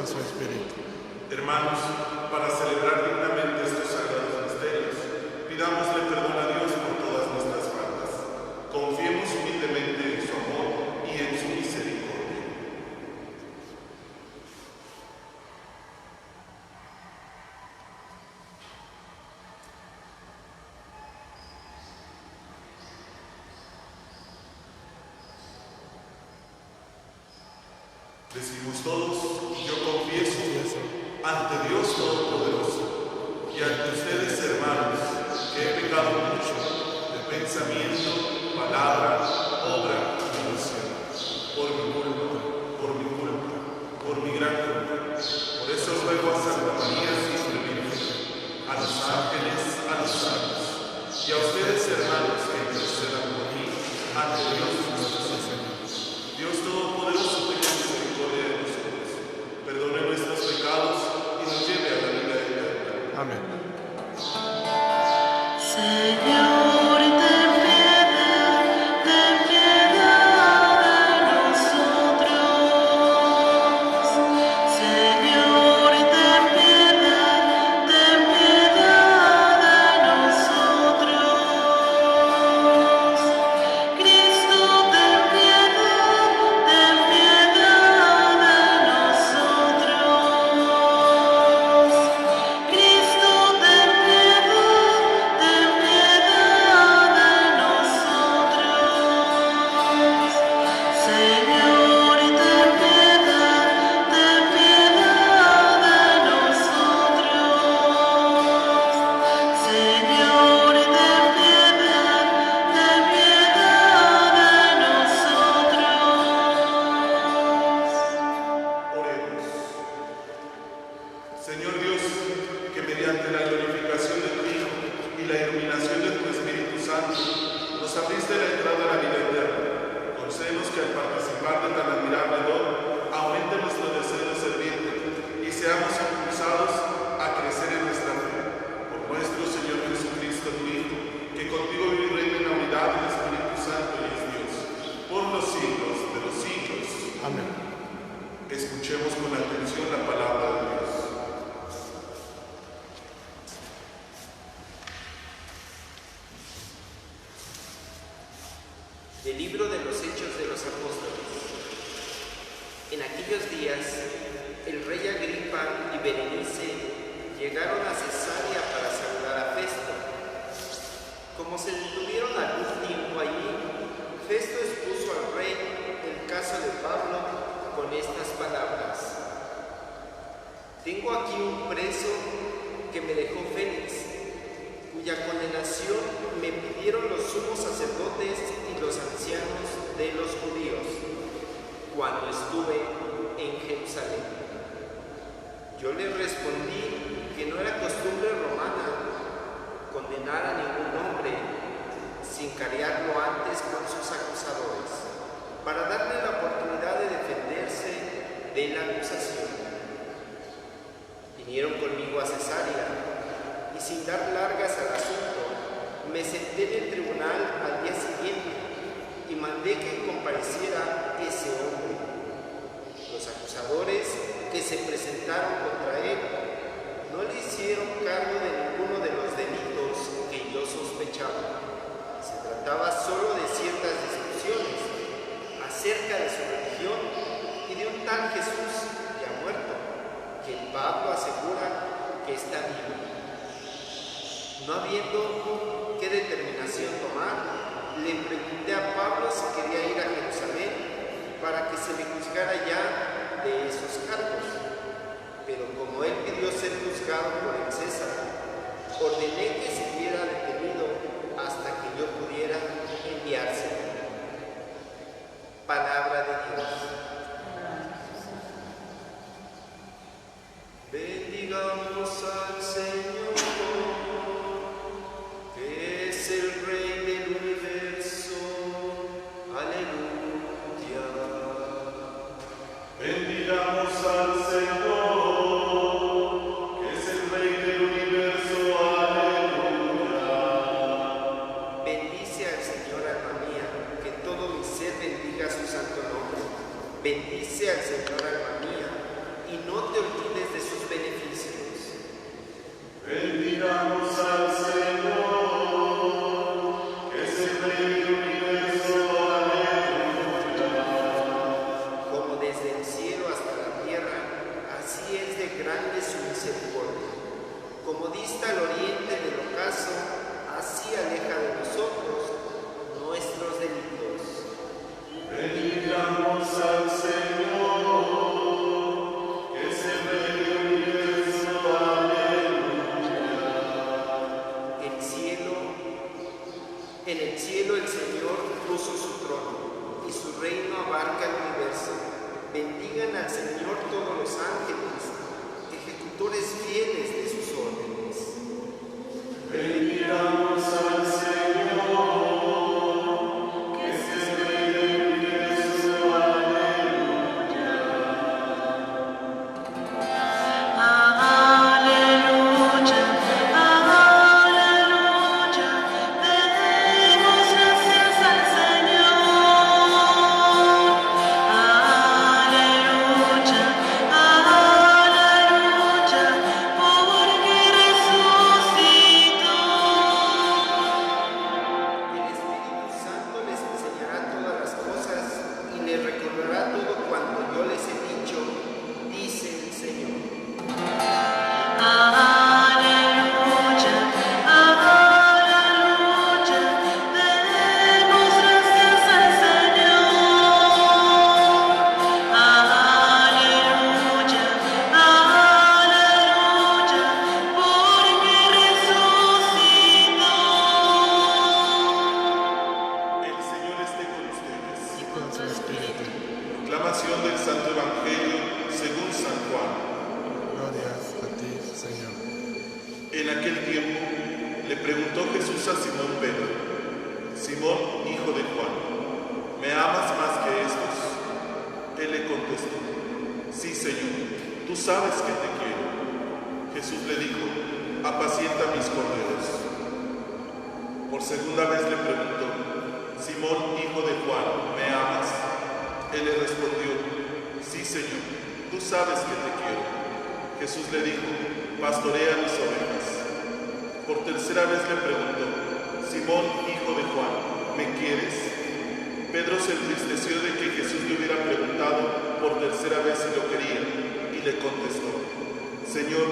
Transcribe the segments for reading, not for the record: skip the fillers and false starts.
con su Espíritu. Hermanos, para celebrar dignamente estos sagrados misterios, pidámosle perdón a Dios por todas nuestras faltas. Confiemos humildemente en su amor y en su misericordia. Decimos todos, yo confieso ante Dios Todopoderoso y ante ustedes, hermanos, que he pecado mucho de pensamiento, palabra, obra y omisión, por mi gran culpa. Por eso ruego a Santa María siempre Virgen, a los ángeles, a los santos, y a ustedes, hermanos, que intercedan por mí ante Dios nuestro Señor. Dios Todopoderoso, tenga misericordia de nosotros, perdone nuestros pecados y nos lleve a la vida eterna. Amén. Señor, ten piedad de nosotros. Señor, ten piedad de nosotros. Cristo, ten piedad de nosotros. Cristo, ten piedad de nosotros. Señor, ten piedad de nosotros. Señor, ten piedad de nosotros. Oremos. Señor Dios, que mediante la glorificación de tu Hijo y la iluminación de tu Espíritu Santo, nos abriste la entrada a la vida eterna. Concédenos que al participar de tan admirable don, aumente nuestro deseo de servirte y seamos impulsados a crecer en nuestra fe. Por nuestro Señor Jesucristo, tu Hijo, que contigo vive y reina en la unidad del Espíritu Santo y es Dios, por los siglos de los siglos. Amén. Escuchemos con atención la palabra de Dios. Del libro de los Hechos de los Apóstoles. En aquellos días, el rey Agripa y Berenice llegaron a Cesarea para saludar a Festo. Como se detuvieron algún tiempo allí, Festo expuso al rey el caso de Pablo con estas palabras: tengo aquí un preso que me dejó Félix, cuya condenación me pidieron los sumos sacerdotes y los ancianos de los judíos cuando estuve en Jerusalén. Yo les respondí que no era costumbre romana condenar a ningún hombre sin carearlo antes con sus acusadores, para darle la oportunidad de defenderse de la acusación. Vinieron conmigo a Cesarea y sin dar largas al asunto, me senté en el tribunal al día siguiente y mandé que compareciera ese hombre. Los acusadores que se presentaron contra él no le hicieron cargo de ninguno de los delitos que yo sospechaba. Se trataba solo de ciertas discusiones acerca de su religión y de un tal Jesús ya muerto, que Pablo asegura que está vivo. No habiendo qué determinación tomar, le pregunté a Pablo si quería ir a Jerusalén para que se le juzgara ya de esos cargos. Pero como él pidió ser juzgado por el César, ordené que siguiera detenido hasta que yo pudiera enviárselo. Palabra de Dios. Bendigamos al Señor, que es el Rey del universo. Aleluya. Bendigamos al Señor, que es el Rey del universo. Aleluya. Bendice al Señor, alma mía, que todo mi ser bendiga su santo nombre. Bendice al Señor, alma mía, y y no te olvides de sus beneficios. Bendigamos al Señor, que es el Rey del universo, aleluya. Como desde el cielo hasta la tierra, así es de grande su misericordia. Como dista al oriente del ocaso, así aleja de nosotros nuestros delitos. Bendigamos al Señor, que es el Rey del universo, aleluya. En el cielo el Señor puso su trono, y su reino abarca el universo. Bendigan al Señor todos los ángeles, ejecutores fieles de sus órdenes. Bendigamos al Señor, que es el Rey del universo, aleluya. Aleluya, aleluya, demos gracias al Señor. Aleluya, aleluya, porque resucitó. El Espíritu Santo les enseñará todas las cosas y les recordará todo cuanto yo les he dicho, dice el Señor. Aleluya, aleluya, demos gracias al Señor. Aleluya, aleluya, porque resucitó. El Señor esté con ustedes. Y con su espíritu. Proclamación del Santo Evangelio según San Juan. Gloria a ti, Señor. En aquel tiempo le preguntó Jesús a Simón Pedro: Simón, hijo de Juan, ¿me amas más que estos? Él le contestó: Sí, Señor, tú sabes que te quiero. Jesús le dijo: apacienta mis corderos. Por segunda vez le preguntó: Simón, hijo de Juan, ¿me amas? Él le respondió: Sí, Señor, tú sabes que te quiero. Jesús le dijo: pastorea mis ovejas. Por tercera vez le preguntó: Simón, hijo de Juan, ¿me quieres? Pedro se entristeció de que Jesús le hubiera preguntado por tercera vez si lo quería, y le contestó: Señor,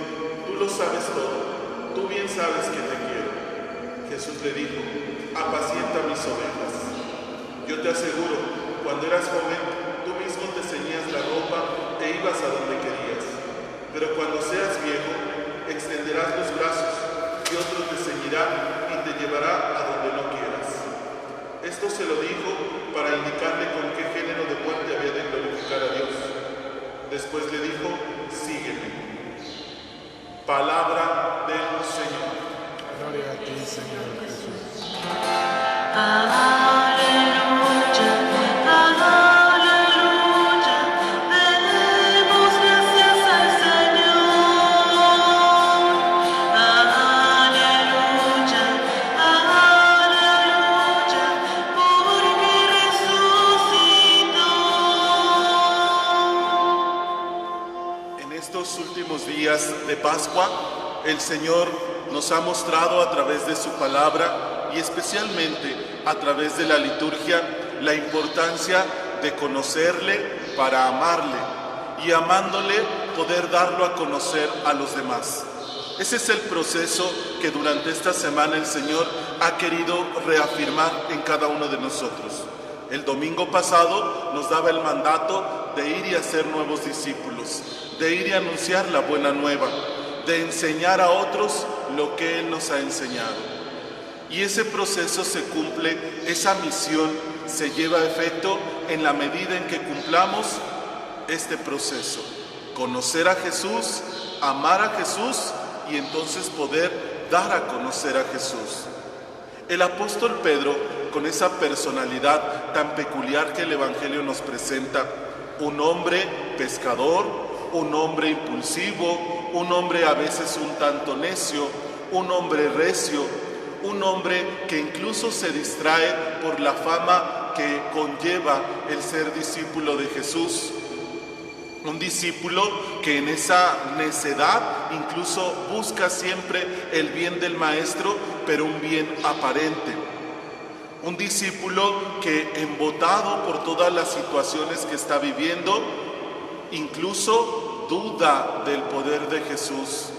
tú lo sabes todo, tú bien sabes que te quiero. Jesús le dijo: apacienta mis ovejas. Yo te aseguro, cuando eras joven, tú mismo te ceñías la ropa e ibas a donde querías. Pero cuando seas viejo, extenderás los brazos y otro te ceñirá y te llevará a donde no quieras. Esto se lo dijo para indicarle con qué género de muerte había de glorificar a Dios. Después le dijo: sígueme. Palabra del Señor. Gloria a ti, Señor Jesús. Aleluya, aleluya, demos gracias al Señor. Aleluya, aleluya, porque resucitó. En estos últimos días de Pascua, el Señor nos ha mostrado a través de su palabra y especialmente a través de la liturgia la importancia de conocerle para amarle y amándole poder darlo a conocer a los demás. Ese es el proceso que durante esta semana el Señor ha querido reafirmar en cada uno de nosotros. El domingo pasado nos daba el mandato de ir y hacer nuevos discípulos, de ir y anunciar la buena nueva, de enseñar a otros lo que Él nos ha enseñado. Y ese proceso se cumple, esa misión se lleva a efecto en la medida en que cumplamos este proceso. Conocer a Jesús, amar a Jesús y entonces poder dar a conocer a Jesús. El apóstol Pedro, con esa personalidad tan peculiar que el Evangelio nos presenta, un hombre pescador, un hombre impulsivo, un hombre a veces un tanto necio, un hombre recio, un hombre que incluso se distrae por la fama que conlleva el ser discípulo de Jesús. Un discípulo que en esa necedad incluso busca siempre el bien del maestro, pero un bien aparente. Un discípulo que, embotado por todas las situaciones que está viviendo, incluso duda del poder de Jesús.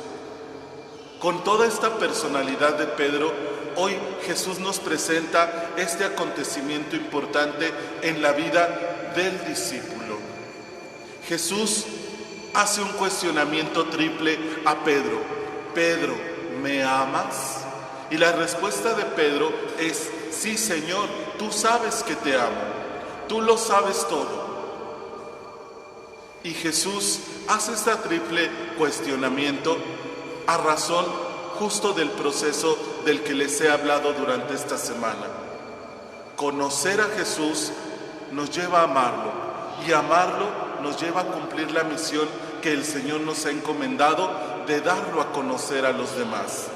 Con toda esta personalidad de Pedro, hoy Jesús nos presenta este acontecimiento importante en la vida del discípulo. Jesús hace un cuestionamiento triple a Pedro. Pedro, ¿me amas? Y la respuesta de Pedro es: sí, Señor, tú sabes que te amo, tú lo sabes todo. Y Jesús hace este triple cuestionamiento a razón justo del proceso del que les he hablado durante esta semana. Conocer a Jesús nos lleva a amarlo, y amarlo nos lleva a cumplir la misión que el Señor nos ha encomendado de darlo a conocer a los demás.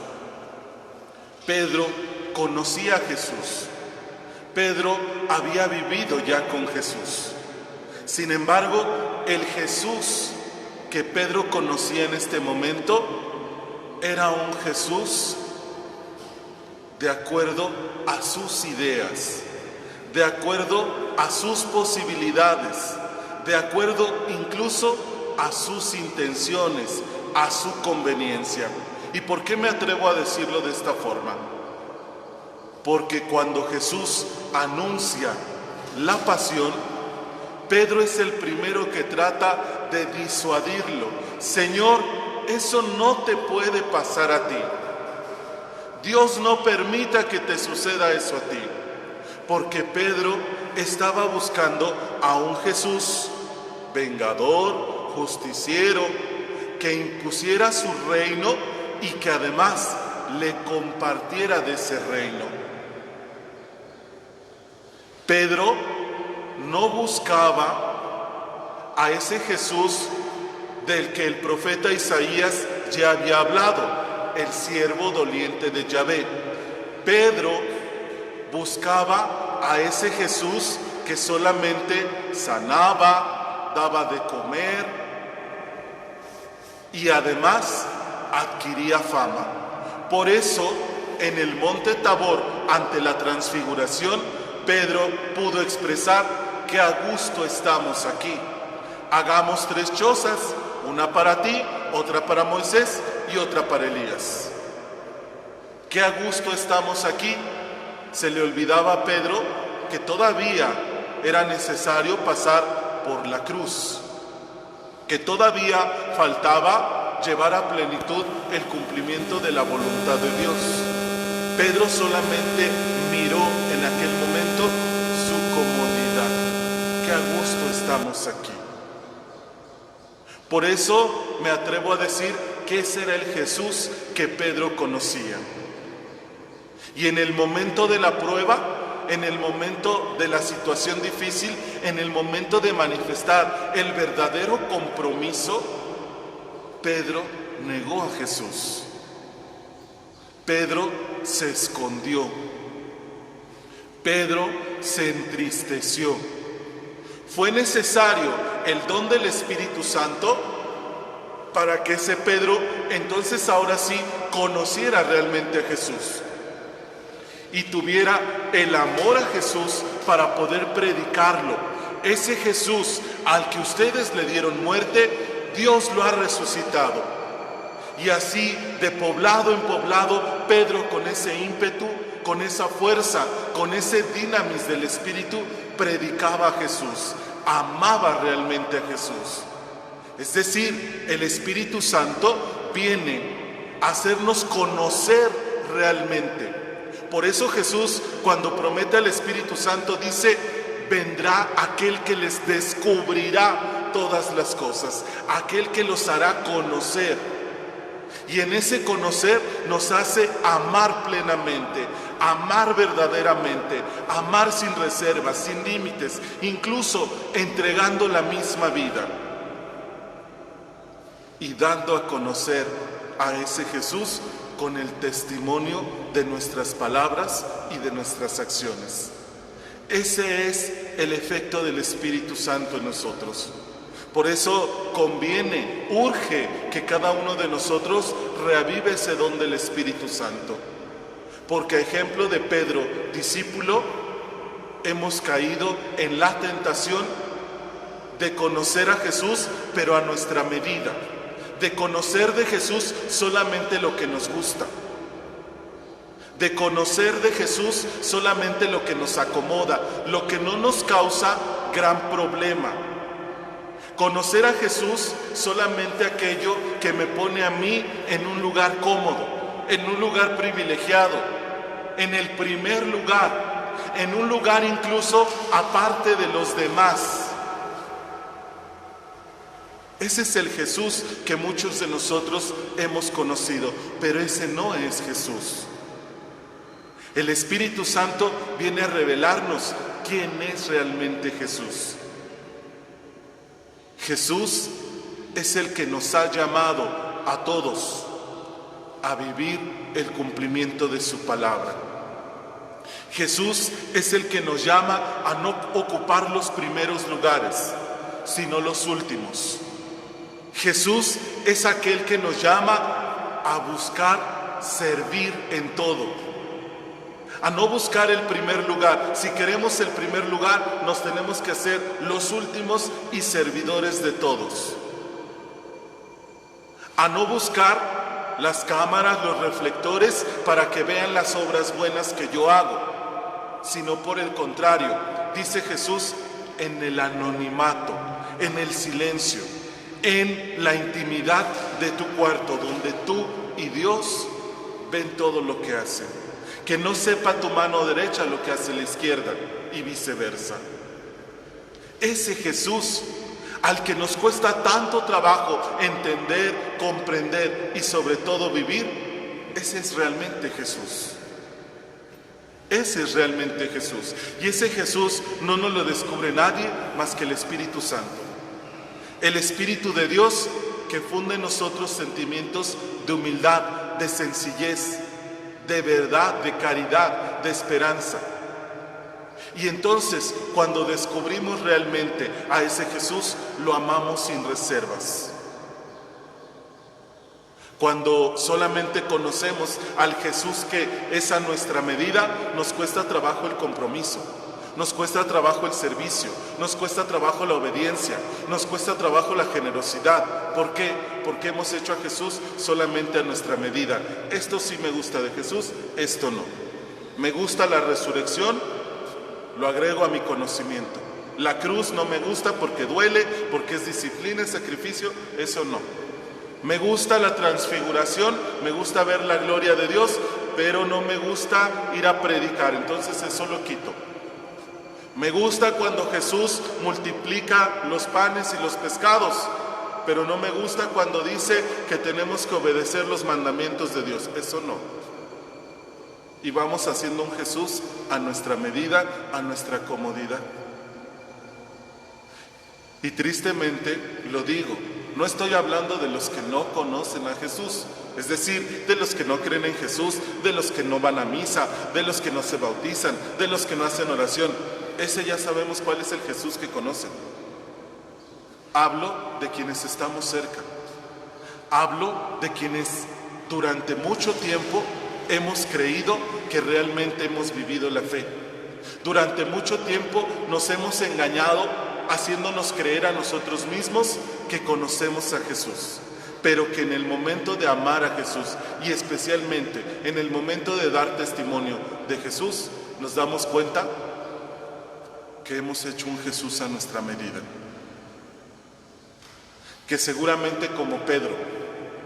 Pedro conocía a Jesús. Pedro había vivido ya con Jesús. Sin embargo, el Jesús que Pedro conocía en este momento era un Jesús de acuerdo a sus ideas, de acuerdo a sus posibilidades, de acuerdo incluso a sus intenciones, a su conveniencia. ¿Y por qué me atrevo a decirlo de esta forma? Porque cuando Jesús anuncia la pasión, Pedro es el primero que trata de disuadirlo. Señor, eso no te puede pasar a ti. Dios no permita que te suceda eso a ti. Porque Pedro estaba buscando a un Jesús vengador, justiciero, que impusiera su reino y que además le compartiera de ese reino. Pedro no buscaba a ese Jesús del que el profeta Isaías ya había hablado, el siervo doliente de Yahvé. Pedro buscaba a ese Jesús que solamente sanaba, daba de comer y además adquiría fama. Por eso, en el monte Tabor, ante la transfiguración, Pedro pudo expresar que a gusto estamos aquí. Hagamos 3 chozas, una para ti, otra para Moisés y otra para Elías. Que a gusto estamos aquí. Se le olvidaba a Pedro que todavía era necesario pasar por la cruz, que todavía faltaba llevar a plenitud el cumplimiento de la voluntad de Dios. Pedro solamente miró en aquel momento su comodidad. Que a gusto estamos aquí. Por eso me atrevo a decir que ese era el Jesús que Pedro conocía. Y en el momento de la prueba, en el momento de la situación difícil, en el momento de manifestar el verdadero compromiso, Pedro negó a Jesús. Pedro se escondió. Pedro se entristeció. Fue necesario el don del Espíritu Santo para que ese Pedro entonces ahora sí conociera realmente a Jesús y tuviera el amor a Jesús para poder predicarlo. Ese Jesús al que ustedes le dieron muerte, Dios lo ha resucitado. Y así, de poblado en poblado, Pedro, con ese ímpetu, con esa fuerza, con ese dinamis del Espíritu, predicaba a Jesús, amaba realmente a Jesús. Es decir, el Espíritu Santo viene a hacernos conocer realmente. Por eso Jesús, cuando promete al Espíritu Santo, dice: vendrá aquel que les descubrirá todas las cosas, aquel que los hará conocer. Y en ese conocer nos hace amar plenamente, amar verdaderamente, amar sin reservas, sin límites, incluso entregando la misma vida y dando a conocer a ese Jesús con el testimonio de nuestras palabras y de nuestras acciones. Ese es el efecto del Espíritu Santo en nosotros. Por eso conviene, urge que cada uno de nosotros reavive ese don del Espíritu Santo. Porque a ejemplo de Pedro, discípulo, hemos caído en la tentación de conocer a Jesús, pero a nuestra medida. De conocer de Jesús solamente lo que nos gusta. De conocer de Jesús solamente lo que nos acomoda, lo que no nos causa gran problema. Conocer a Jesús solamente aquello que me pone a mí en un lugar cómodo, en un lugar privilegiado, en el primer lugar, en un lugar incluso aparte de los demás. Ese es el Jesús que muchos de nosotros hemos conocido, pero ese no es Jesús. El Espíritu Santo viene a revelarnos quién es realmente Jesús. Jesús es el que nos ha llamado a todos a vivir el cumplimiento de su palabra. Jesús es el que nos llama a no ocupar los primeros lugares, sino los últimos. Jesús es aquel que nos llama a buscar servir en todo, a no buscar el primer lugar. Si queremos el primer lugar, nos tenemos que hacer los últimos y servidores de todos. A no buscar las cámaras, los reflectores para que vean las obras buenas que yo hago, sino por el contrario, dice Jesús, en el anonimato, en el silencio, en la intimidad de tu cuarto, donde tú y Dios ven todo lo que hacen. Que no sepa tu mano derecha lo que hace la izquierda y viceversa. Ese Jesús al que nos cuesta tanto trabajo entender, comprender y sobre todo vivir, ese es realmente Jesús. Ese es realmente Jesús. Y ese Jesús no nos lo descubre nadie más que el Espíritu Santo. El Espíritu de Dios que funde en nosotros sentimientos de humildad, de sencillez, de verdad, de caridad, de esperanza. Y entonces, cuando descubrimos realmente a ese Jesús, lo amamos sin reservas. Cuando solamente conocemos al Jesús que es a nuestra medida, nos cuesta trabajo el compromiso, nos cuesta trabajo el servicio, nos cuesta trabajo la obediencia, nos cuesta trabajo la generosidad. ¿Por qué? Porque hemos hecho a Jesús solamente a nuestra medida. Esto sí me gusta de Jesús, esto no. Me gusta la resurrección, lo agrego a mi conocimiento. La cruz no me gusta porque duele, porque es disciplina, es sacrificio, eso no. Me gusta la transfiguración, me gusta ver la gloria de Dios, pero no me gusta ir a predicar, entonces eso lo quito. Me gusta cuando Jesús multiplica los panes y los pescados, pero no me gusta cuando dice que tenemos que obedecer los mandamientos de Dios, eso no. Y vamos haciendo un Jesús a nuestra medida, a nuestra comodidad. Y tristemente lo digo, no estoy hablando de los que no conocen a Jesús, es decir, de los que no creen en Jesús, de los que no van a misa, de los que no se bautizan, de los que no hacen oración. Ese ya sabemos cuál es el Jesús que conocen. Hablo de quienes estamos cerca. Hablo de quienes durante mucho tiempo hemos creído que realmente hemos vivido la fe. Durante mucho tiempo nos hemos engañado haciéndonos creer a nosotros mismos que conocemos a Jesús, pero que en el momento de amar a Jesús y especialmente en el momento de dar testimonio de Jesús, nos damos cuenta que hemos hecho un Jesús a nuestra medida. Que seguramente como Pedro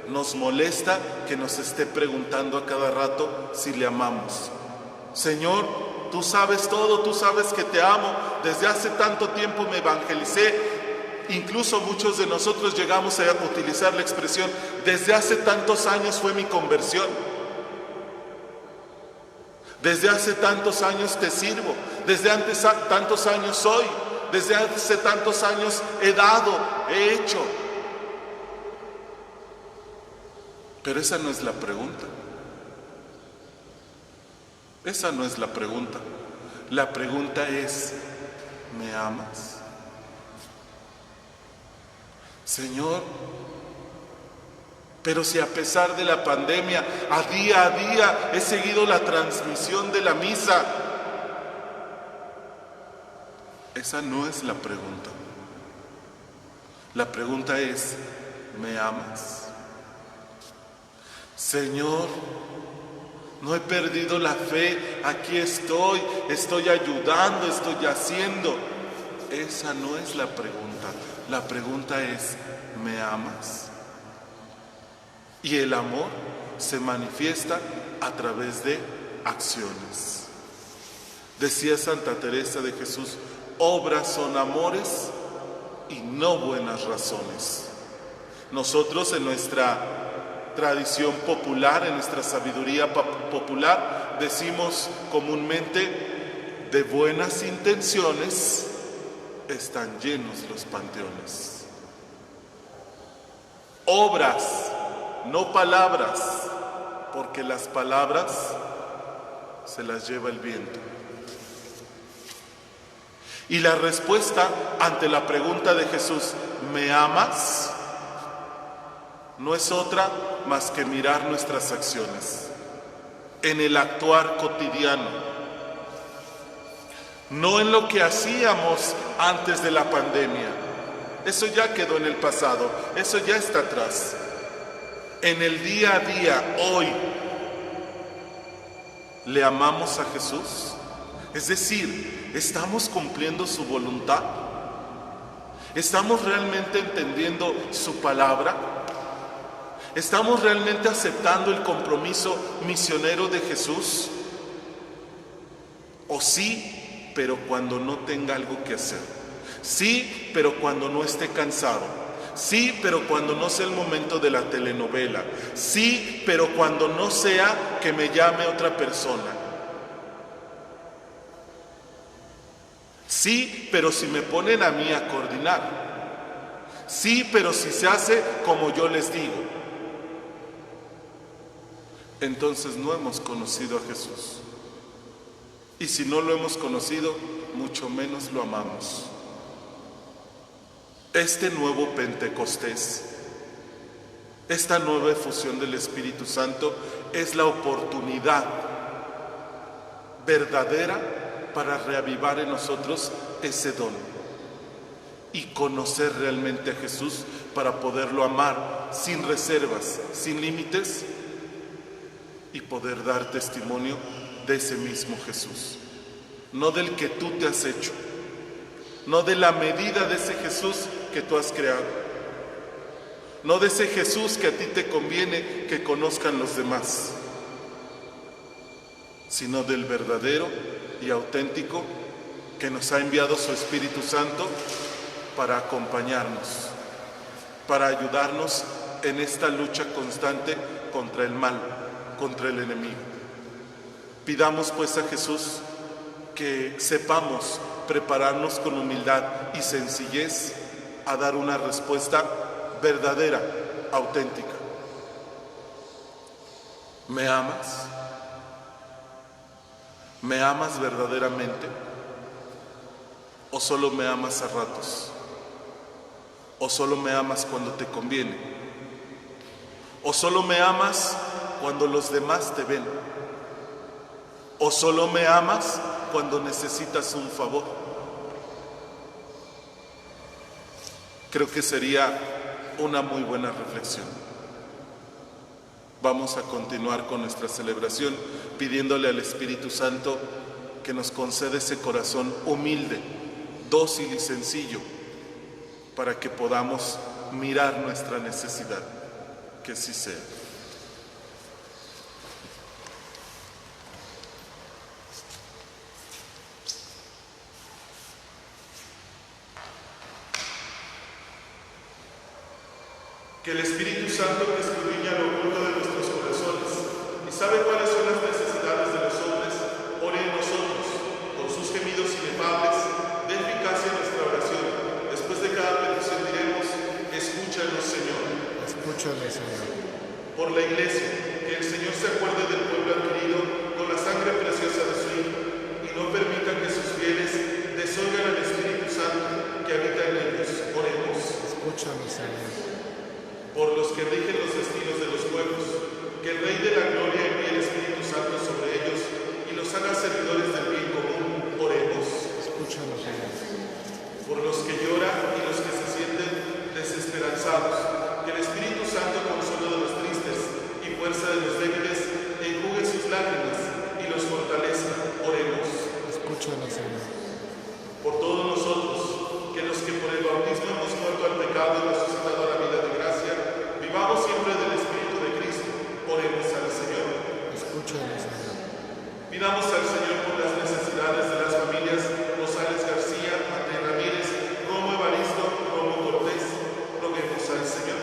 nos molesta que nos esté preguntando a cada rato si le amamos. Señor, tú sabes todo, tú sabes que te amo, desde hace tanto tiempo me evangelicé, incluso muchos de nosotros llegamos a utilizar la expresión, desde hace tantos años fue mi conversión, desde hace tantos años te sirvo, desde antes tantos años soy, desde hace tantos años he dado, he hecho. Pero esa no es la pregunta. Esa no es la pregunta. La pregunta es, ¿me amas? Señor, pero si a pesar de la pandemia, a día he seguido la transmisión de la misa. Esa no es la pregunta. La pregunta es, ¿me amas? Señor, no he perdido la fe, aquí estoy ayudando, estoy haciendo. Esa no es la pregunta. La pregunta es, ¿me amas? Y el amor se manifiesta a través de acciones. Decía Santa Teresa de Jesús, obras son amores y no buenas razones. Nosotros en nuestra tradición popular, en nuestra sabiduría popular, decimos comúnmente, de buenas intenciones están llenos los panteones. Obras, no palabras, porque las palabras se las lleva el viento. Y la respuesta ante la pregunta de Jesús, ¿me amas?, no es otra más que mirar nuestras acciones en el actuar cotidiano, no en lo que hacíamos antes de la pandemia. Eso ya quedó en el pasado, eso ya está atrás. En el día a día, hoy, ¿le amamos a Jesús? Es decir, ¿estamos cumpliendo su voluntad? ¿Estamos realmente entendiendo su palabra? ¿Estamos realmente aceptando el compromiso misionero de Jesús? ¿O sí, pero cuando no tenga algo que hacer? Sí, pero cuando no esté cansado. Sí, pero cuando no sea el momento de la telenovela. Sí, pero cuando no sea que me llame otra persona. Sí, pero si me ponen a mí a coordinar. Sí, pero si se hace como yo les digo. Entonces no hemos conocido a Jesús. Y si no lo hemos conocido, mucho menos lo amamos. Este nuevo Pentecostés, esta nueva efusión del Espíritu Santo es la oportunidad verdadera para reavivar en nosotros ese don y conocer realmente a Jesús para poderlo amar sin reservas, sin límites y poder dar testimonio de ese mismo Jesús, no del que tú te has hecho, no de la medida de ese Jesús que tú has creado, no de ese Jesús que a ti te conviene que conozcan los demás, sino del verdadero y auténtico que nos ha enviado su Espíritu Santo para acompañarnos, para ayudarnos en esta lucha constante contra el mal, contra el enemigo. Pidamos pues a Jesús que sepamos prepararnos con humildad y sencillez a dar una respuesta verdadera, auténtica. ¿Me amas? ¿Me amas verdaderamente? ¿O solo me amas a ratos? ¿O solo me amas cuando te conviene? ¿O solo me amas cuando los demás te ven? ¿O solo me amas cuando necesitas un favor? Creo que sería una muy buena reflexión. Vamos a continuar con nuestra celebración pidiéndole al Espíritu Santo que nos conceda ese corazón humilde, dócil y sencillo para que podamos mirar nuestra necesidad. Que así sea. Que el Espíritu Santo que escudriña lo oculto de nuestros corazones y sabe cuáles son las necesidades de los hombres, ore en nosotros, con sus gemidos inefables, dé eficacia a nuestra oración. Después de cada petición diremos, escúchanos, Señor. Escúchanos, Señor. Por la Iglesia, que el Señor se acuerde del pueblo adquirido con la sangre preciosa de su Hijo y no permita que sus fieles desoigan al Espíritu Santo que habita en ellos. Oremos. Escúchanos, Señor. Por los que rigen los destinos de los pueblos, que el Rey de la Gloria envíe el Espíritu Santo sobre ellos y los haga servidores del bien común. Oremos. Escúchanos, Señor. Por los que lloran y los que se sienten desesperanzados, que el Espíritu Santo, consuelo de los tristes y fuerza de los débiles, enjugue sus lágrimas y los fortalezca. Oremos. Escúchanos, Señor. Por todos nosotros, que los que por el bautismo hemos muerto al pecado y resucitado a la vida de gracia, vivamos siempre del Espíritu de Cristo. Oremos al Señor. Escúchanos, Señor. Pidamos al Señor por las necesidades de las familias Rosales García, Mateo Ramírez, Romo Evaristo, Romo Cortés. Roguemos al Señor.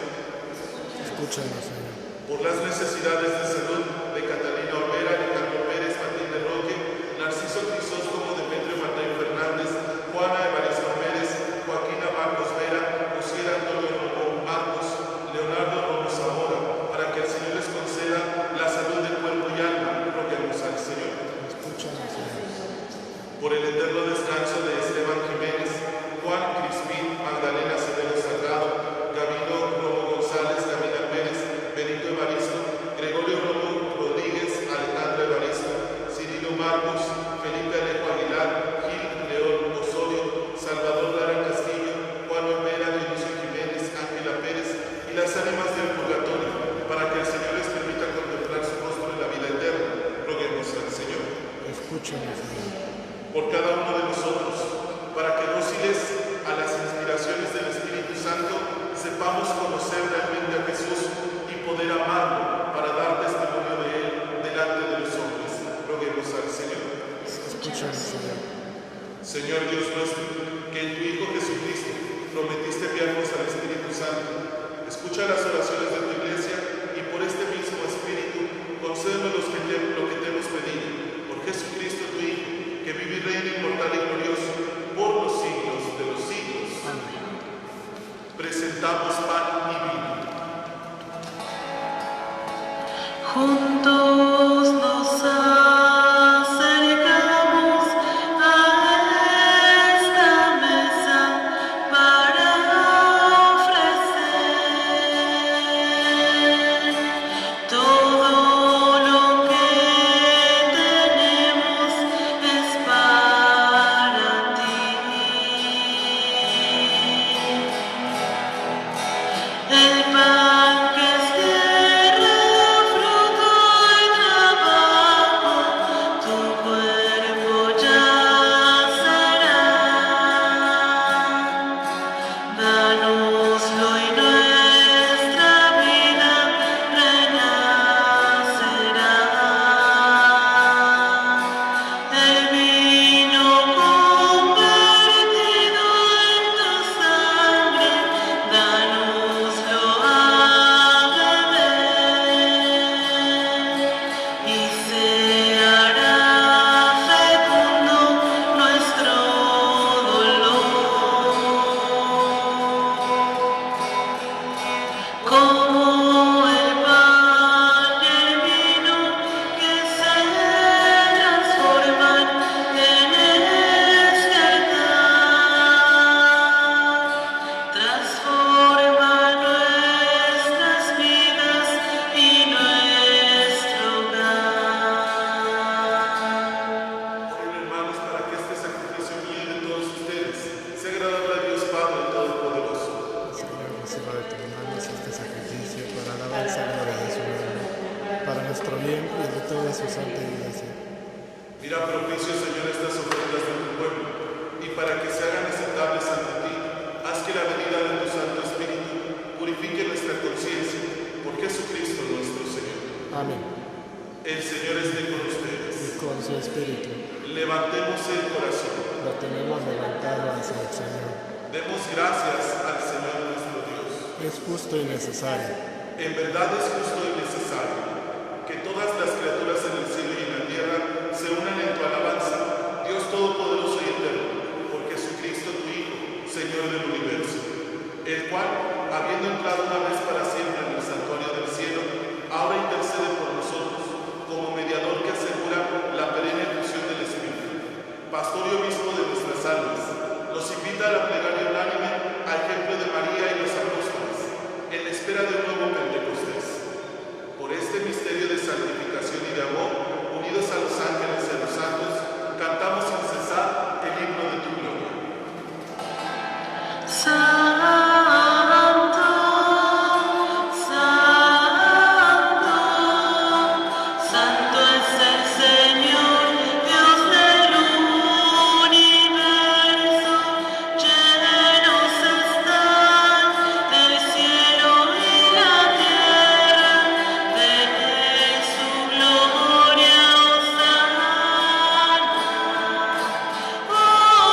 Escúchanos, Señor. Por las necesidades de salud de Catalina Olvera, Ricardo Pérez, Matilde Roque, Narciso Crisóstomo, Demetrio Mateo Fernández, Juana Evaristo Pérez, Joaquina Marcos Vera, Lucía Antonio Romo Marcos, Leonardo Romo Zamora, para que el Señor les conceda la salud de cuerpo y alma. Roguemos al Señor. Escúchanos, Señor. Por el eterno descanso de Esteban Jiménez, Juan Crispín, Magdalena Severo Salgado, Gabino Romo González, Gabina Pérez, Benito Evaristo, Gregorio Romo Rodríguez, Alejandro Evaristo, Cirilo Marcos, Felipe Alejo Aguilar, Gil León Osorio, Salvador Lara Castillo, Juan Olvera, Dionisio Jiménez, Ángela Pérez y las ánimas del purgatorio, para que el Señor les permita contemplar su rostro en la vida eterna. Roguemos al Señor. Escúchanos, Señor. Por cada uno de nosotros, para que dóciles a las inspiraciones del Espíritu Santo, sepamos conocer realmente a Jesús y poder amarlo para dar testimonio de Él delante de los hombres. Roguemos al Señor. Escúchanos, Señor. Señor Dios nuestro, que en tu Hijo Jesucristo prometiste enviarnos al Espíritu Santo, escucha las oraciones de tu Iglesia y por este mismo Espíritu concédenos lo que te hemos pedido. Por Jesucristo tu Hijo, que vive y reina inmortal y glorioso por los siglos de los siglos. Amén. Presentamos pan y vino. Juntos nos acercamos a esta mesa para ofrecer todo lo que tenemos es para ti. El pan que es tierra, fruto y trabajo, tu cuerpo ya será. Danoslo y nuestra vida renacerá. El vino convertido en tu sangre, danoslo a beber y se hará fecundo nuestro dolor. Como el pan y el vino que se transforman en este altar, transforma nuestras vidas y nuestro hogar. Oren, hermanos, para que este sacrificio mío y de todos ustedes sea agradable a Dios Padre Todopoderoso. Señor, reciba de tus manos este sacrificio para alabanza y gloria de su nombre, para nuestro bien y el de toda su santa iglesia. Mira propicio, Señor, estas ofrendas de tu pueblo, y para que se hagan aceptables ante ti, haz que la venida de tu Santo Espíritu purifique nuestra conciencia, por Jesucristo nuestro Señor. Amén. El Señor esté con Y ustedes. con su espíritu Levantemos el corazón. lo tenemos levantado hacia el Señor. Demos gracias al Señor nuestro Dios. Es justo y necesario. En verdad es justo y necesario que todas las criaturas en el cielo y en la tierra se unan en tu alabanza, Dios Todopoderoso y Eterno, por Jesucristo tu Hijo, Señor del universo, el cual, habiendo entrado una vez para siempre en el santuario del cielo, ahora intercede por nosotros, como mediador que asegura la perenne efusión del Espíritu. Pastor y obispo de nuestras almas, nos invita a la plegaria unánime, a ejemplo de María y los apóstoles, espera de un nuevo Pentecostés. Por este misterio de santificación y de amor, unidos a los ángeles y a los santos, cantamos sin cesar el himno de tu gloria. Santo, Santo, Santo es el Señor, Dios del universo. Llenos están el cielo y la tierra de su gloria. Hosana,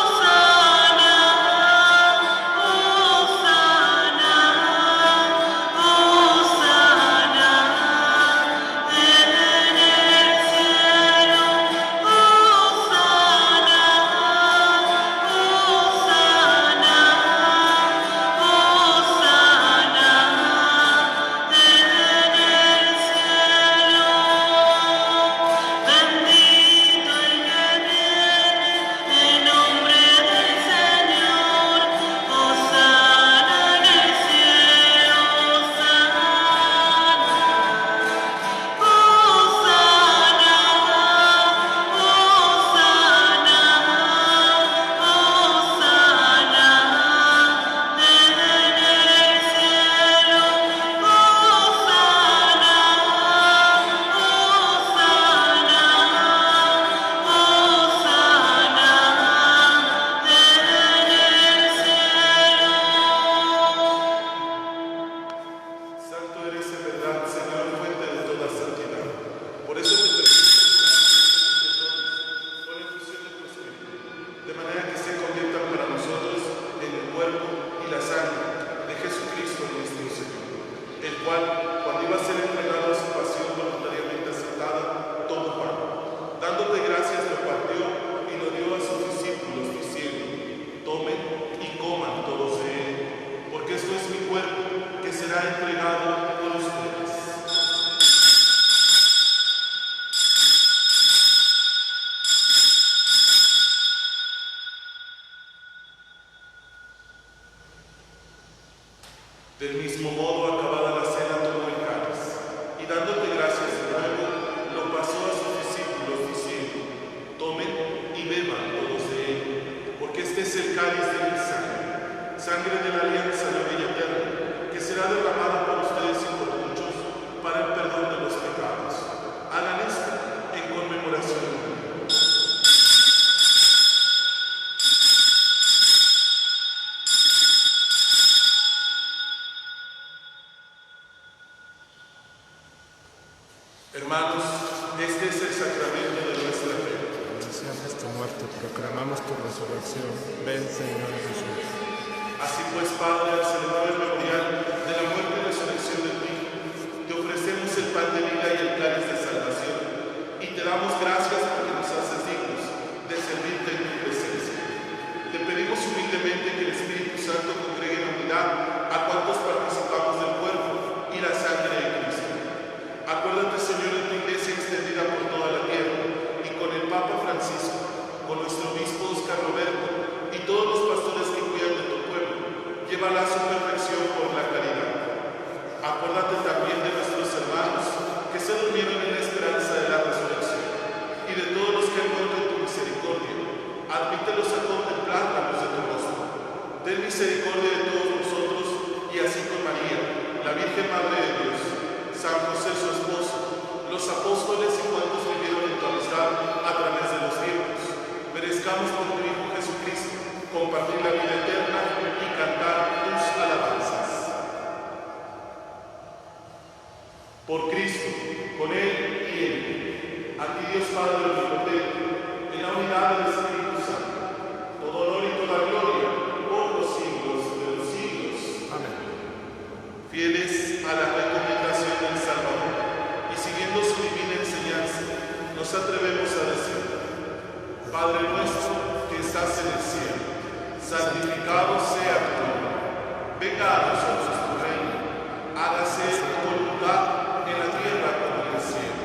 Del mismo modo, acabada la cena, tomó el cáliz, y dándote gracias de nuevo, lo pasó a sus discípulos, diciendo: tomen y beban todos de él, porque este es el cáliz de mi sangre, sangre de la alianza nueva y eterna, que será derramada por ustedes y por muchos para el perdón de los pecados. Hagan esto en conmemoración de mí. Hermanos, este es el sacramento de nuestra fe. Anunciamos tu muerte, proclamamos tu resurrección. Ven, Señor Jesús. Así pues, Padre, al celebrar el memorial de la muerte y resurrección de tu Hijo, te ofrecemos el pan de vida y el cáliz de salvación, y te damos gracias porque nos haces dignos de servirte en tu presencia. Te pedimos humildemente que el Espíritu Santo congregue en unidad a cuantos participamos del cuerpo y la sangre de Cristo. Acuérdate, Señor, de tu iglesia extendida por toda la tierra, y con el Papa Francisco, con nuestro obispo Óscar Roberto y todos los pastores que cuidan de tu pueblo, llévala a su perfección por la caridad. Acuérdate también de nuestros hermanos que se durmieron en la esperanza de la resurrección, y de todos los que han muerto en tu misericordia. Admítelos a contemplar la luz de tu rostro. Ten misericordia de todos nosotros, y así con María, la Virgen Madre de Dios, San José su esposo, los apóstoles y cuantos vivieron en tu amistad a través de los tiempos, merezcamos por tu Hijo Jesucristo compartir la vida eterna y cantar tus alabanzas. Por Cristo, con Él y en Él, a ti Dios Padre omnipotente, en la unidad del Espíritu Santo, todo honor y toda gloria por los siglos de los siglos. Amén. Fieles a la recomendación del Salvador y siguiendo su divina enseñanza, nos atrevemos a decir: Padre nuestro que estás en el cielo, santificado sea tu nombre. Venga a nosotros tu reino, hágase tu voluntad en la tierra como en el cielo.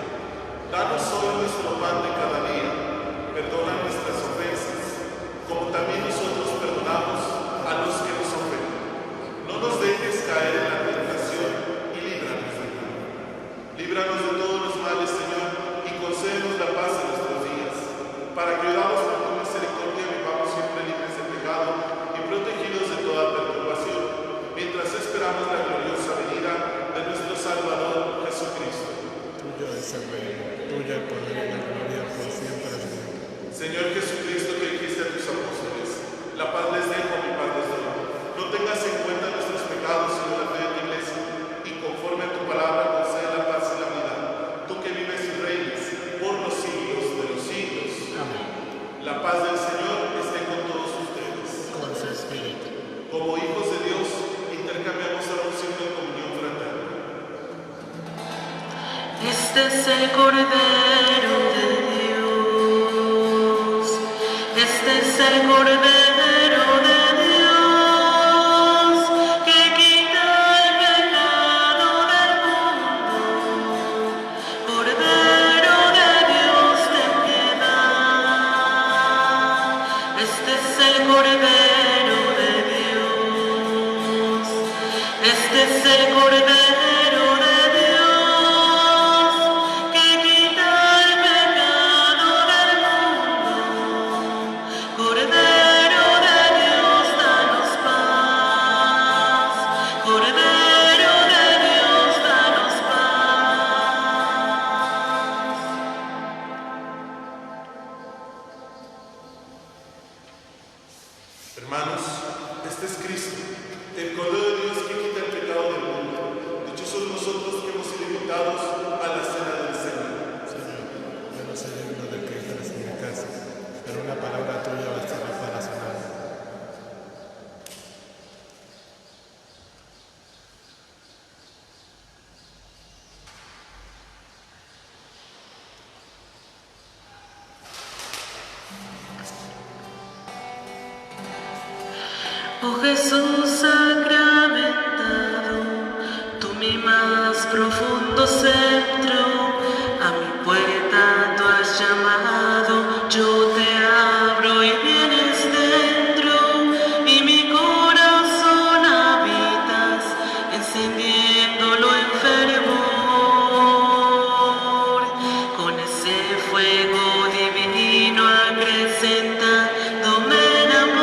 Danos hoy nuestro pan de cada día, perdona nuestras ofensas, como también nosotros perdonamos a los que nos ofenden. No nos dejes caer en la tentación Este es el Cordero de Dios. Este es el Cordero de Dios que quita el pecado del mundo. Cordero de Dios, ten piedad. Este es el Cordero de Dios. Este es el Cordero de Dios. Hermanos, este es Cristo, el Cordero de Dios que quita el pecado del mundo. Dichosos nosotros que hemos sido invitados a la cena del Señor. Señor, yo no soy digno de que entres en mi casa, pero una palabra tuya bastará para sanarme. Oh Jesús sacramentado, tú mi más profundo centro, a mi puerta tú has llamado, yo te abro y vienes dentro, y mi corazón habitas, encendiéndolo en fervor, con ese fuego divino acrecentándome en amor.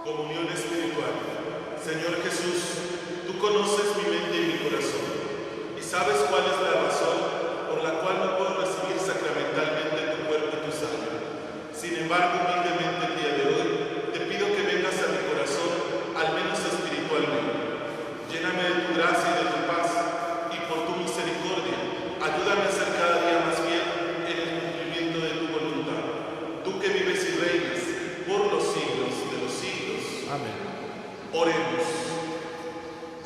Comunión espiritual. Señor Jesús, tú conoces mi mente y mi corazón, y sabes cuál es la razón por la cual no puedo recibir sacramentalmente tu cuerpo y tu sangre. Sin embargo, humildemente el día de hoy, te pido que vengas a mi corazón, al menos espiritualmente. Lléname de tu gracia y de tu paz, y por tu misericordia, ayúdame a ser cada día más fiel en el cumplimiento de tu voluntad. Tú que vives y reinas por los siglos de los siglos. Amén. Oremos.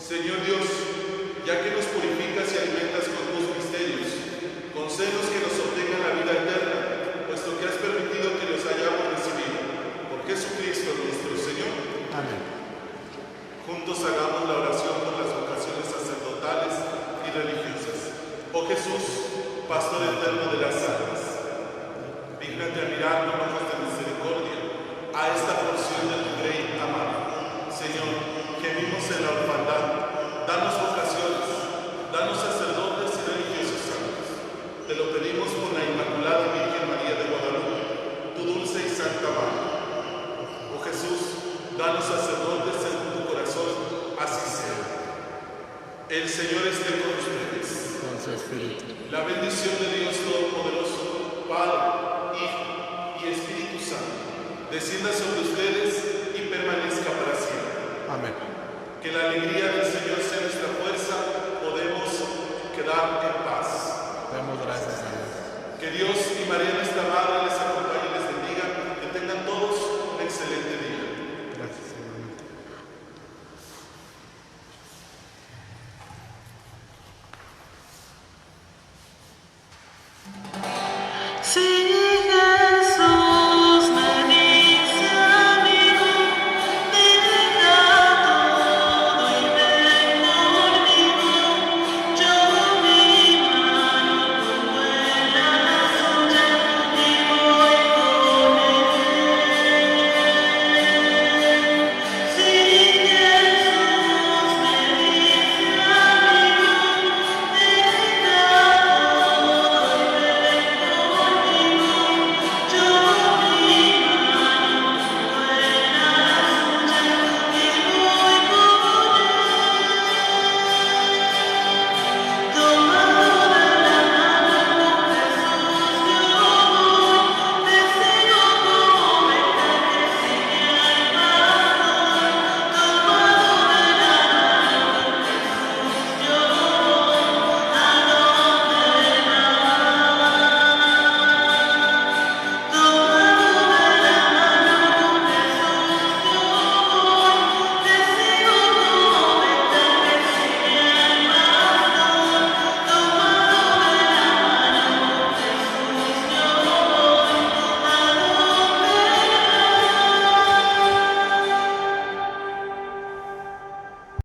Señor Dios, ya que nos purificas y alimentas con tus misterios, concédenos que nos obtengan la vida eterna, puesto que has permitido que los hayamos recibido. Por Jesucristo nuestro Señor. Amén. Juntos hagamos la oración por las vocaciones sacerdotales y religiosas. Oh Jesús, Pastor eterno de las almas, dígnate a mirar con ojos de misericordia a esta porción de tu grey amado. Señor, gemimos en la orfandad, danos vocaciones, danos sacerdotes y religiosos santos. Te lo pedimos por la Inmaculada Virgen María de Guadalupe, tu dulce y santa madre. Oh Jesús, danos sacerdotes según tu corazón, así sea. El Señor esté con ustedes. Con su espíritu. La bendición de Dios Todopoderoso, Padre, Hijo y Espíritu Santo, descienda sobre ustedes y permanezca para siempre. Amén. Que la alegría del Señor sea nuestra fuerza, podemos quedar en paz. Demos gracias a Dios. Que Dios y María nuestra Madre les acompañen.